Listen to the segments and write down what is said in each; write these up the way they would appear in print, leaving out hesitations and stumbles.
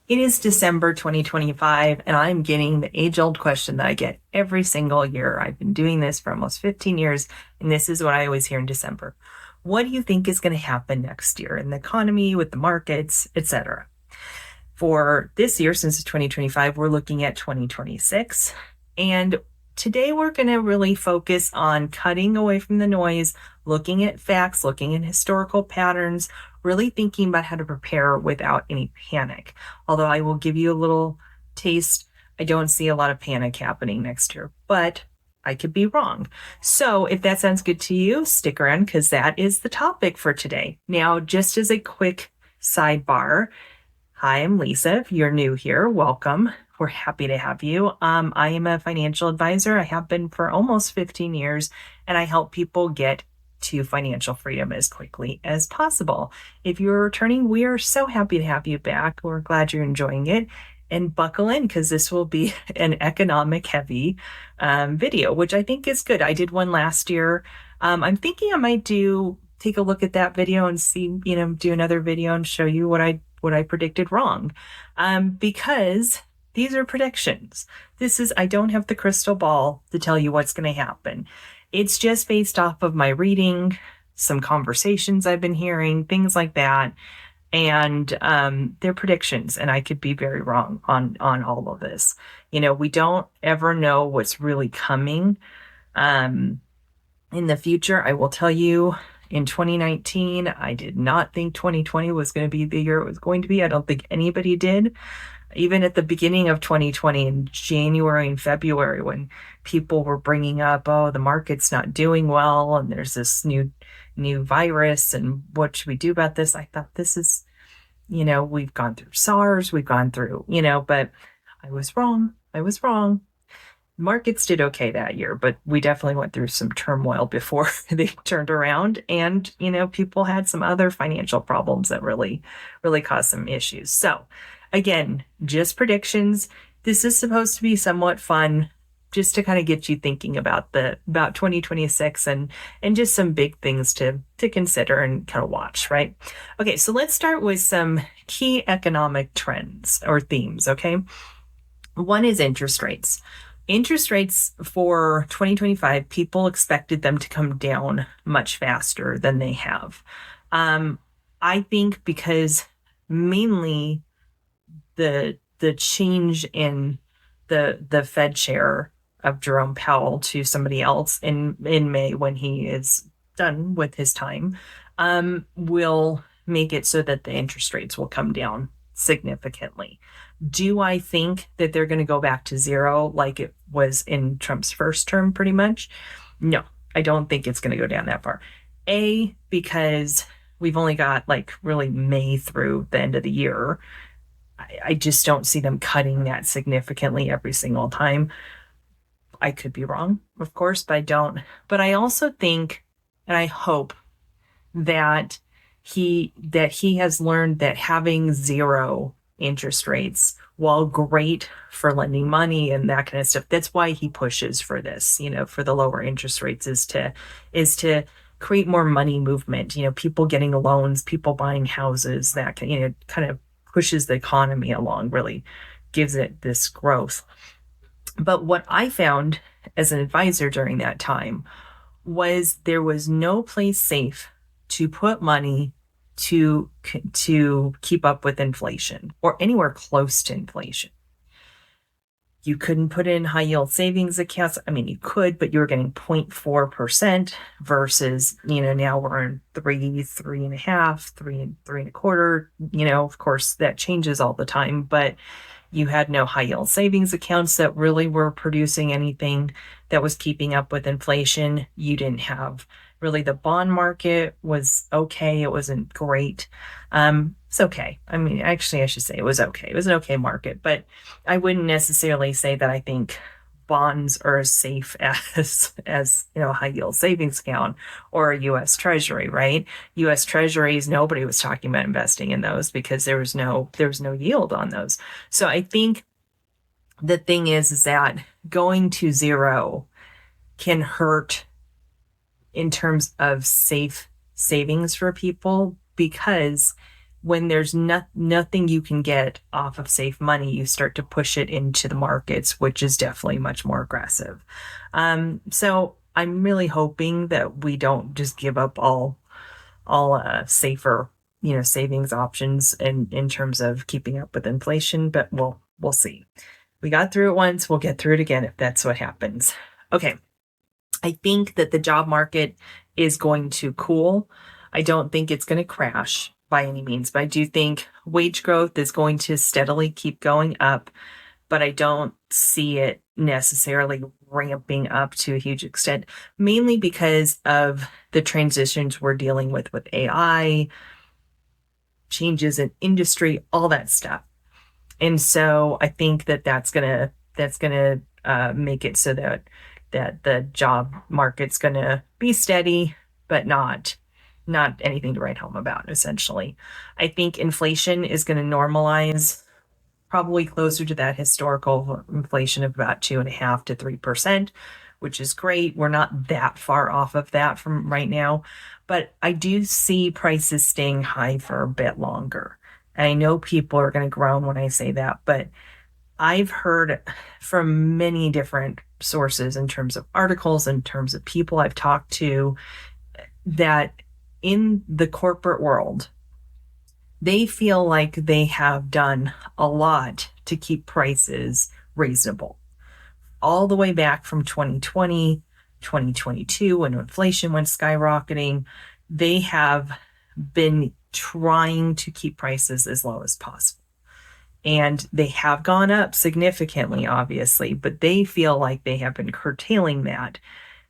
It is December 2025, and I'm getting the age-old question that I get every single year. I've been doing this for almost 15 years, and this is what I always hear in December. What do you think is going to happen next year in the economy, with the markets, etc.? For this year, since it's 2025, we're looking at 2026. And today we're going to really focus on cutting away from the noise, looking at facts, looking at historical patterns, really thinking about how to prepare without any panic. Although I will give you a little taste, I don't see a lot of panic happening next year, but I could be wrong. So if that sounds good to you, stick around because that is the topic for today. Now, just as a quick sidebar, hi, I'm Lisa. If you're new here, welcome. We're happy to have you. I am a financial advisor. I have been for almost 15 years, and I help people get to financial freedom as quickly as possible. If you're returning, we are so happy to have you back. We're glad you're enjoying it. And buckle in because this will be an economic heavy video, which I think is good. I did one last year. I'm thinking I might take a look at that video and see, do another video and show you what I predicted wrong. Because these are predictions. I don't have the crystal ball to tell you what's going to happen. It's just based off of my reading, some conversations I've been hearing, things like that. And they're predictions, and I could be very wrong on all of this. We don't ever know what's really coming in the future. I will tell you, in 2019, I did not think 2020 was going to be the year it was going to be. I don't think anybody did. Even at the beginning of 2020 in January and February, when people were bringing up, oh, the market's not doing well, and there's this new virus, and what should we do about this? I thought this is, we've gone through SARS, we've gone through, but I was wrong. Markets did okay that year, but we definitely went through some turmoil before they turned around. And, people had some other financial problems that really, really caused some issues. So again, just predictions. This is supposed to be somewhat fun, just to kind of get you thinking about 2026 and just some big things to consider and kind of watch, right? Okay, so let's start with some key economic trends or themes, okay? One is interest rates. Interest rates for 2025, people expected them to come down much faster than they have. I think because mainly the change in the Fed chair of Jerome Powell to somebody else in May, when he is done with his time, will make it so that the interest rates will come down significantly. Do I think that they're going to go back to zero like it was in Trump's first term, pretty much? No, I don't think it's going to go down that far. Because we've only got really May through the end of the year. I just don't see them cutting that significantly every single time. I could be wrong, of course, but I don't. But I also think, and I hope that he has learned that having zero interest rates, while great for lending money and that kind of stuff, that's why he pushes for this, for the lower interest rates, is to create more money movement, people getting loans, people buying houses, that kind of pushes the economy along, really gives it this growth. But what I found as an advisor during that time was there was no place safe to put money to keep up with inflation or anywhere close to inflation. You couldn't put in high yield savings accounts. I mean, you could, but you were getting 0.4% versus, now we're in 3.5, 3.25. Of course that changes all the time, but you had no high yield savings accounts that really were producing anything that was keeping up with inflation. You didn't have really, the bond market was okay. It wasn't great. It's okay. I mean, actually, I should say it was okay. It was an okay market, but I wouldn't necessarily say that I think bonds are as safe as a high yield savings account or a U.S. Treasury, right? U.S. Treasuries, nobody was talking about investing in those because there was no yield on those. So I think the thing is that going to zero can hurt in terms of safe savings for people, because when there's nothing you can get off of safe money, you start to push it into the markets, which is definitely much more aggressive. So I'm really hoping that we don't just give up all safer, savings options in terms of keeping up with inflation, but we'll see. We got through it once, we'll get through it again if that's what happens. Okay. I think that the job market is going to cool. I don't think it's going to crash by any means, but I do think wage growth is going to steadily keep going up, but I don't see it necessarily ramping up to a huge extent, mainly because of the transitions we're dealing with AI, changes in industry, all that stuff. And so I think that that's gonna make it so that the job market's gonna be steady, but not anything to write home about. Essentially, I think inflation is going to normalize probably closer to that historical inflation of about 2.5 to 3%, which is great. We're not that far off of that from right now, but I do see prices staying high for a bit longer. And I know people are going to groan when I say that, but I've heard from many different sources in terms of articles, in terms of people I've talked to, that in the corporate world, they feel like they have done a lot to keep prices reasonable. All the way back from 2020, 2022, when inflation went skyrocketing, they have been trying to keep prices as low as possible. And they have gone up significantly, obviously, but they feel like they have been curtailing that.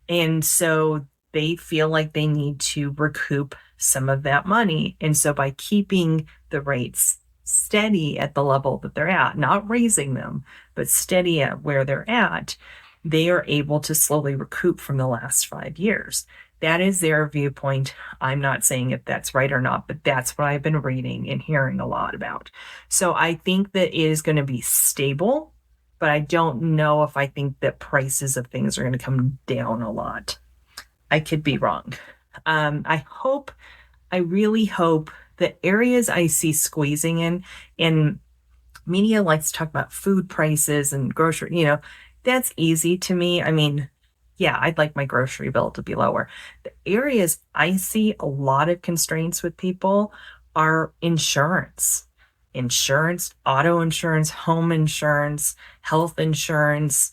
And so they feel like they need to recoup some of that money. And so by keeping the rates steady at the level that they're at, not raising them, but steady at where they're at, they are able to slowly recoup from the last 5 years. That is their viewpoint. I'm not saying if that's right or not, but that's what I've been reading and hearing a lot about. So I think that it is going to be stable, but I don't know if I think that prices of things are going to come down a lot. I could be wrong. I really hope the areas I see squeezing in, and media likes to talk about food prices and grocery, that's easy to me. I mean, yeah, I'd like my grocery bill to be lower. The areas I see a lot of constraints with people are insurance, auto insurance, home insurance, health insurance.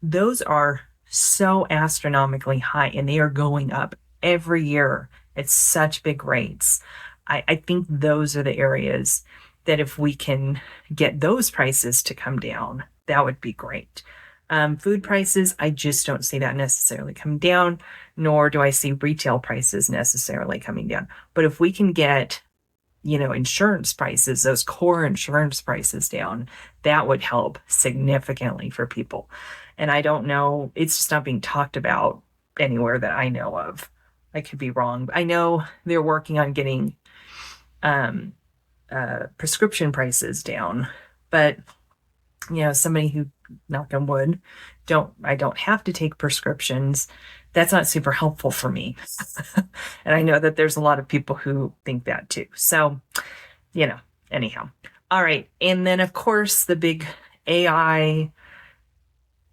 Those are so astronomically high and they are going up every year at such big rates. I think those are the areas that if we can get those prices to come down, that would be great. Food prices, I just don't see that necessarily come down, nor do I see retail prices necessarily coming down. But if we can get, insurance prices, those core insurance prices down, that would help significantly for people. And I don't know, it's just not being talked about anywhere that I know of. I could be wrong. I know they're working on getting prescription prices down, but somebody who, knock on wood, I don't have to take prescriptions. That's not super helpful for me. And I know that there's a lot of people who think that too. So, anyhow. All right. And then of course the big AI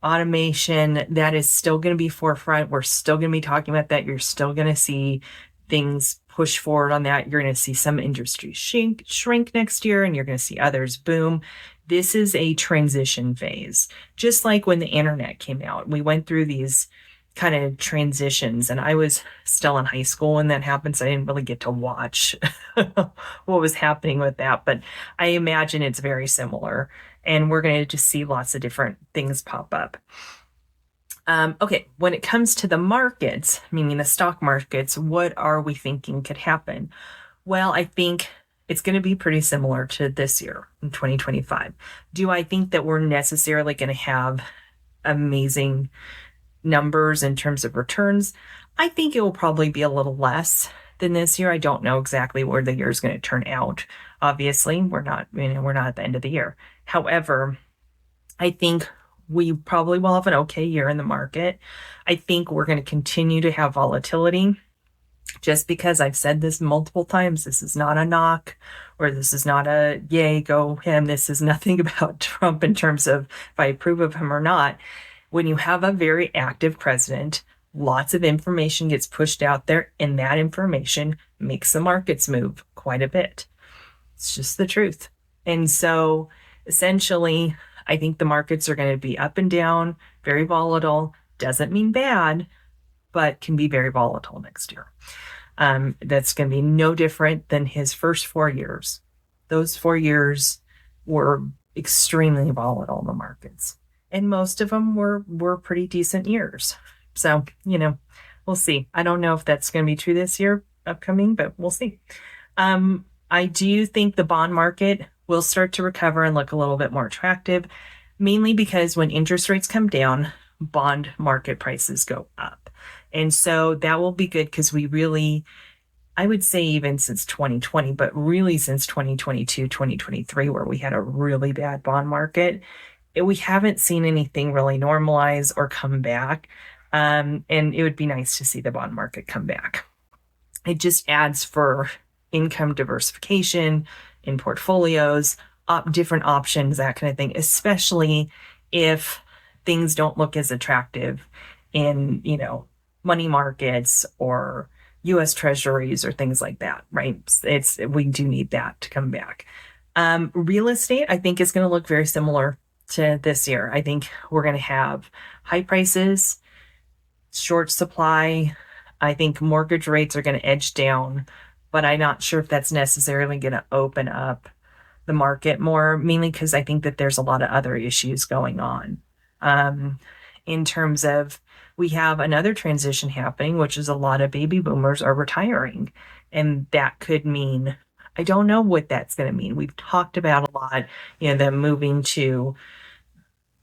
automation, that is still going to be forefront. We're still going to be talking about that. You're still going to see things push forward on that. You're going to see some industries shrink next year, and you're going to see others boom. This is a transition phase. Just like when the internet came out, we went through these kind of transitions, and I was still in high school when that happened, so I didn't really get to watch what was happening with that, but I imagine it's very similar, and we're going to just see lots of different things pop up. Okay, when it comes to the markets, meaning the stock markets, what are we thinking could happen? Well, I think it's going to be pretty similar to this year in 2025. Do I think that we're necessarily going to have amazing numbers in terms of returns? I think it will probably be a little less than this year. I don't know exactly where the year is going to turn out. Obviously, we're not at the end of the year. However, I think we probably will have an okay year in the market. I think we're going to continue to have volatility. Just because I've said this multiple times, this is not a knock or this is not a yay, go him. This is nothing about Trump in terms of if I approve of him or not. When you have a very active president, lots of information gets pushed out there, and that information makes the markets move quite a bit. It's just the truth. And so essentially, I think the markets are going to be up and down, very volatile. Doesn't mean bad, but can be very volatile next year. That's going to be no different than his first 4 years. Those 4 years were extremely volatile in the markets, and most of them were pretty decent years. So, we'll see. I don't know if that's going to be true this year upcoming, but we'll see. I do think the bond market will start to recover and look a little bit more attractive, mainly because when interest rates come down, bond market prices go up. And so that will be good because I would say even since 2020, but really since 2022, 2023, where we had a really bad bond market, we haven't seen anything really normalize or come back. And it would be nice to see the bond market come back. It just adds for income diversification in portfolios, different options, that kind of thing, especially if things don't look as attractive in, money markets or US treasuries or things like that, right? We do need that to come back. Real estate, I think, is going to look very similar to this year. I think we're going to have high prices, short supply. I think mortgage rates are going to edge down, but I'm not sure if that's necessarily going to open up the market more, mainly because I think that there's a lot of other issues going on. In terms of, we have another transition happening, which is a lot of baby boomers are retiring. And that could mean, I don't know what that's going to mean. We've talked about a lot, them moving to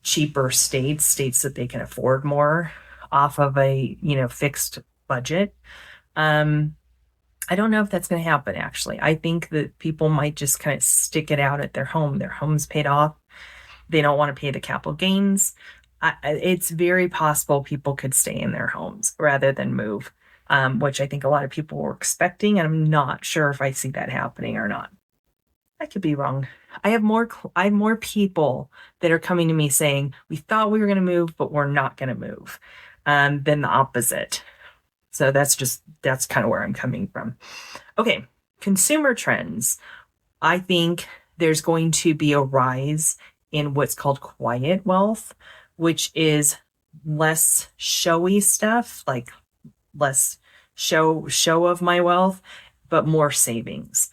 cheaper states that they can afford more off of a, fixed budget. I don't know if that's going to happen, actually. I think that people might just kind of stick it out at their home. Their home's paid off. They don't want to pay the capital gains. It's very possible people could stay in their homes rather than move, which I think a lot of people were expecting, and I'm not sure if I see that happening or not. I could be wrong. I have more people that are coming to me saying, we thought we were going to move, but we're not going to move, than the opposite. So that's kind of where I'm coming from. Okay, consumer trends. I think there's going to be a rise in what's called quiet wealth, which is less showy stuff, like less show of my wealth, but more savings.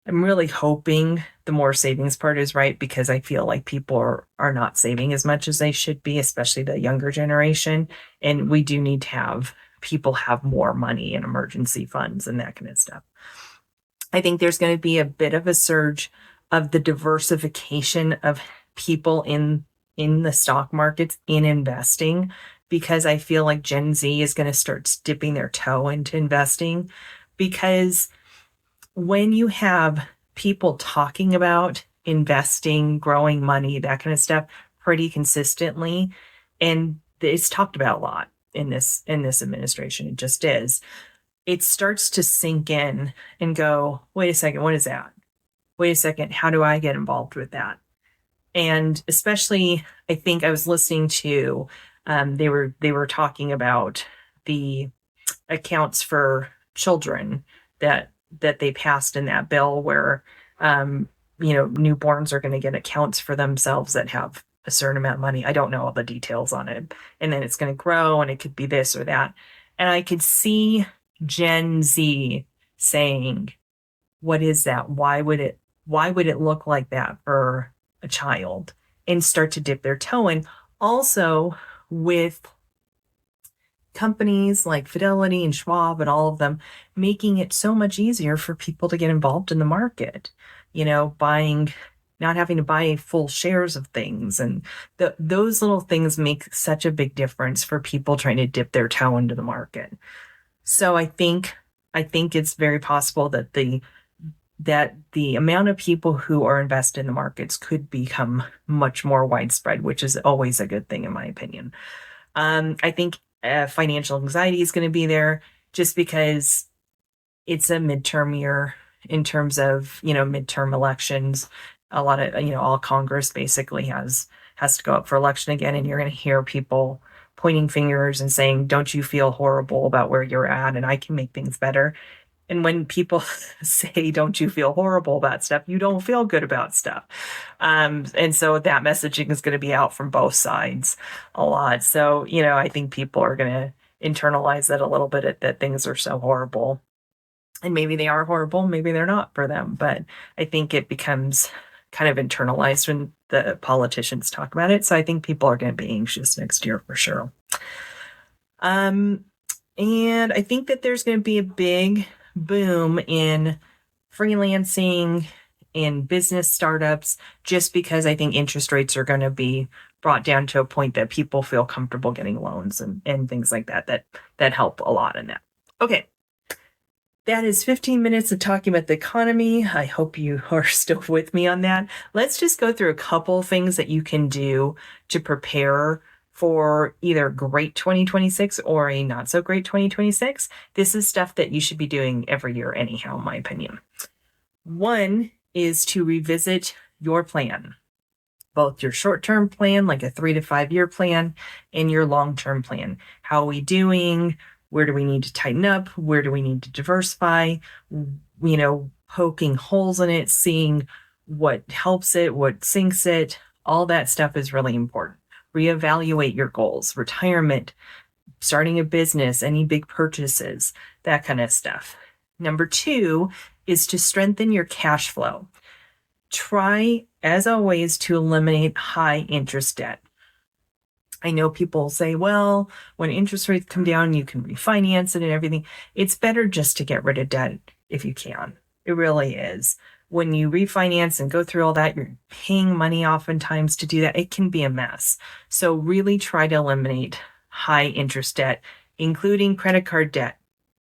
I'm really hoping the more savings part is right, because I feel like people are not saving as much as they should be, especially the younger generation. And we do need to have people have more money in emergency funds and that kind of stuff. I think there's going to be a bit of a surge of the diversification of people in the stock markets, in investing, because I feel like Gen Z is going to start dipping their toe into investing, because when you have people talking about investing, growing money, that kind of stuff pretty consistently, and it's talked about a lot in this administration, it just is, it starts to sink in and go, wait a second, what is that? Wait a second, how do I get involved with that? And especially, I think I was listening to, they were talking about the accounts for children that they passed in that bill, where, newborns are going to get accounts for themselves that have a certain amount of money. I don't know all the details on it. And then it's going to grow, and it could be this or that. And I could see Gen Z saying, what is that? Why would it look like that for a child? And start to dip their toe in. Also, with companies like Fidelity and Schwab and all of them making it so much easier for people to get involved in the market, not having to buy full shares of things. And those little things make such a big difference for people trying to dip their toe into the market. So I think it's very possible that the amount of people who are invested in the markets could become much more widespread, which is always a good thing in my opinion. I think financial anxiety is going to be there. just because it's a midterm year in terms of, midterm elections. A lot of, all Congress basically has to go up for election again. And you're going to hear people pointing fingers and saying, don't you feel horrible about where you're at? And I can make things better. And when people say, don't you feel horrible about stuff, you don't feel good about stuff. And so that messaging is going to be out from both sides a lot. So, I think people are going to internalize that a little bit, that things are so horrible. And maybe they are horrible, maybe they're not for them. But I think it becomes kind of internalized when the politicians talk about it. So I think people are going to be anxious next year for sure. And I think that there's going to be a big boom in freelancing, in business startups, just because I think interest rates are going to be brought down to a point that people feel comfortable getting loans and things like that help a lot in that. Okay. That is 15 minutes of talking about the economy. I hope you are still with me on that. Let's just go through a couple things that you can do to prepare for either great 2026 or a not so great 2026. This is stuff that you should be doing every year anyhow, in my opinion. One is to revisit your plan, both your short-term plan, like a 3 to 5 year plan, and your long-term plan. How are we doing? Where do we need to tighten up? Where do we need to diversify? Poking holes in it, seeing what helps it, what sinks it. All that stuff is really important. Reevaluate your goals, retirement, starting a business, any big purchases, that kind of stuff. Number 2 is to strengthen your cash flow. Try, as always, to eliminate high interest debt. I know people say, well, when interest rates come down, you can refinance it and everything. It's better just to get rid of debt if you can. It really is. When you refinance and go through all that, you're paying money oftentimes to do that. It can be a mess. So really try to eliminate high interest debt, including credit card debt.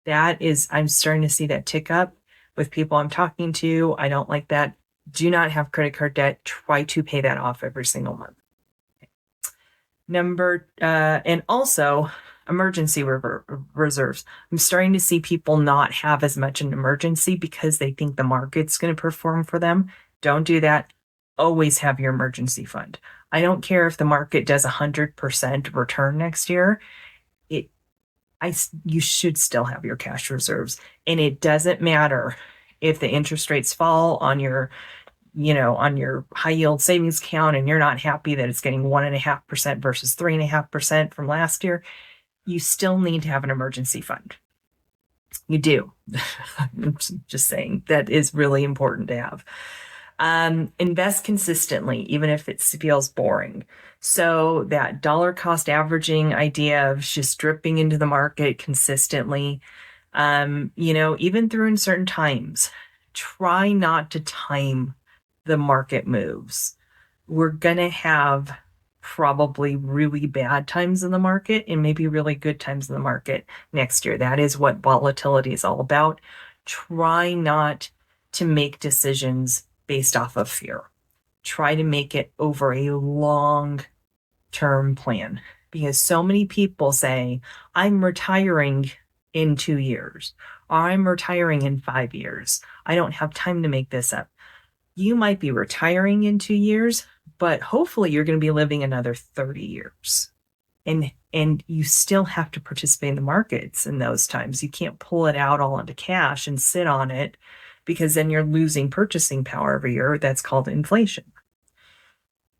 I'm starting to see that tick up with people I'm talking to. I don't like that. Do not have credit card debt. Try to pay that off every single month. And also emergency reserves. I'm starting to see people not have as much an emergency because they think the market's going to perform for them. Don't do that. Always have your emergency fund. I don't care if the market does 100% return next year. You should still have your cash reserves. And it doesn't matter if the interest rates fall on your high yield savings account and you're not happy that it's getting 1.5% versus 3.5% from last year. You still need to have an emergency fund. You do. I'm just saying that is really important to have. Invest consistently, even if it feels boring. So that dollar cost averaging idea of just dripping into the market consistently, even through uncertain times, try not to time the market moves. We're going to have probably really bad times in the market and maybe really good times in the market next year. That is what volatility is all about. Try not to make decisions based off of fear. Try to make it over a long-term plan, because so many people say, I'm retiring in 2 years, or I'm retiring in 5 years. I don't have time to make this up. You might be retiring in 2 years, but hopefully you're going to be living another 30 years. And you still have to participate in the markets in those times. You can't pull it out all into cash and sit on it, because then you're losing purchasing power every year. That's called inflation.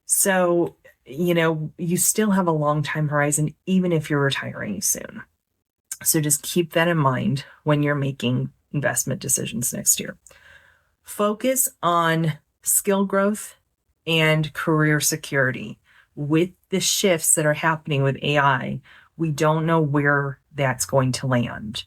So, you still have a long time horizon, even if you're retiring soon. So just keep that in mind when you're making investment decisions next year. Focus on skill growth and career security. With the shifts that are happening with AI, we don't know where that's going to land.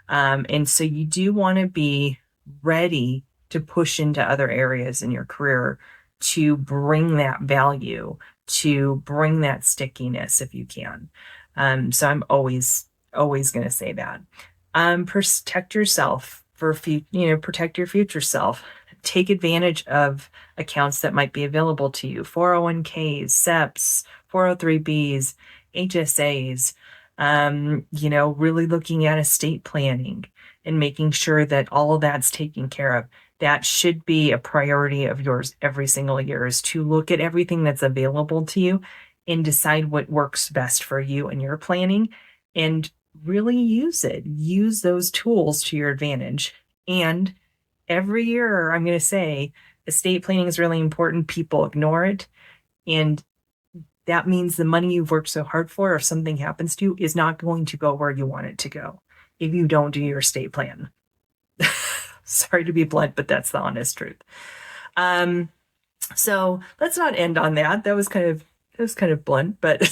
And so you do want to be ready to push into other areas in your career to bring that value, to bring that stickiness if you can. So I'm always going to say that. Protect yourself protect your future self. Take advantage of accounts that might be available to you. 401ks, SEPs, 403bs, HSAs. Really looking at estate planning and making sure that all of that's taken care of. That should be a priority of yours every single year, is to look at everything that's available to you and decide what works best for you and your planning and really use it. Use those tools to your advantage. And every year, I'm going to say estate planning is really important. People ignore it. And that means the money you've worked so hard for, if something happens to you, is not going to go where you want it to go if you don't do your estate plan. Sorry to be blunt, but that's the honest truth. So let's not end on that. That was kind of blunt, but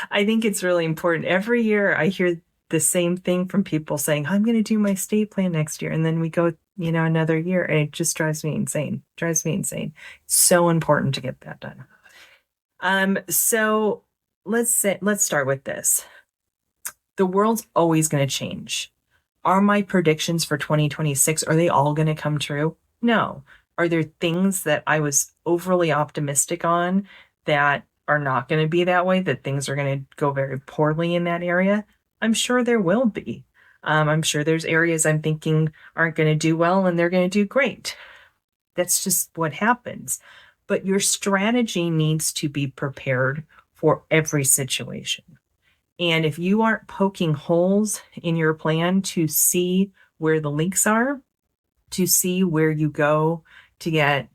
I think it's really important. Every year I hear the same thing from people saying, I'm going to do my estate plan next year. And then we go, another year, and it just drives me insane. It's so important to get that done. So let's start with this. The world's always going to change. Are my predictions for 2026, are they all going to come true? No. Are there things that I was overly optimistic on that are not going to be that way, that things are going to go very poorly in that area? I'm sure there will be. I'm sure there's areas I'm thinking aren't going to do well and they're going to do great. That's just what happens. But your strategy needs to be prepared for every situation. And if you aren't poking holes in your plan to see where the leaks are, to see where you go to get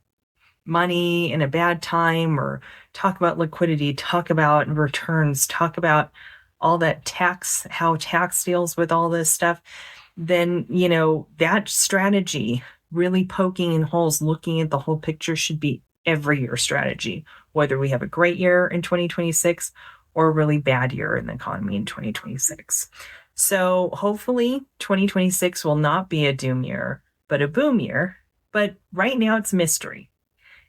money in a bad time, or talk about liquidity, talk about returns, talk about all that tax, how tax deals with all this stuff, then, that strategy, really poking in holes, looking at the whole picture, should be every year strategy, whether we have a great year in 2026 or a really bad year in the economy in 2026. So hopefully 2026 will not be a doom year, but a boom year. But right now it's mystery.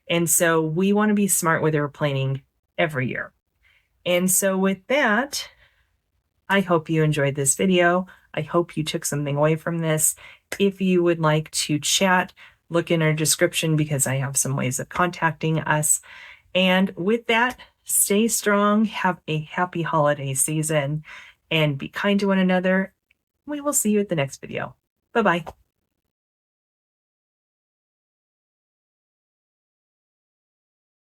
And so we want to be smart with our planning every year. And so with that, I hope you enjoyed this video. I hope you took something away from this. If you would like to chat, look in our description because I have some ways of contacting us. And with that, stay strong, have a happy holiday season, and be kind to one another. We will see you at the next video. Bye-bye.